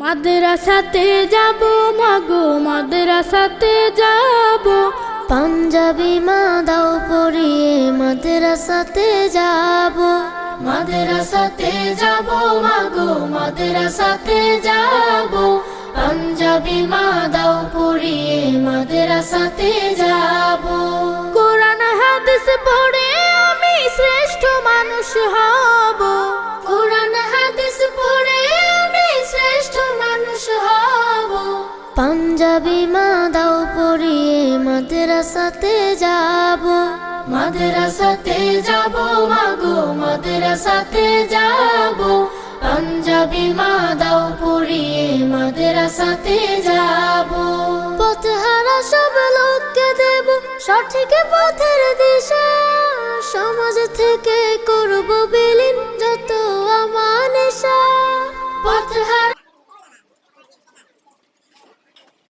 মাদ্রাসাতে যাব মাগো মাদ্রাসাতে যাব, পাঞ্জাবি মা দাও পরিয়ে মাদ্রাসাতে যাব। মাদ্রাসাতে যাব মাগো মাদ্রাসাতে যাব, পাঞ্জাবি মা দাও পরিয়ে মাদ্রাসাতে যাব। কোরআন হাদিস পড়ে আমি শ্রেষ্ঠ মানুষ হব, কোরআন হাদিস পড়ে আমি শ্রেষ্ঠ মানুষ হব। পাঞ্জাবি মা দাও পরিয়ে মাদ্রাসাতে যাব। মাদ্রাসাতে যাব মাগো মাদ্রাসাতে যাব, পাঞ্জাবি মা দাও পরিয়ে মাদ্রাসাতে যাব। পথহারা সব লোককে দেব সঠিক পথের দিশা, সমাজ থেকে করব বিলীন যত আমানেশা। পথহারা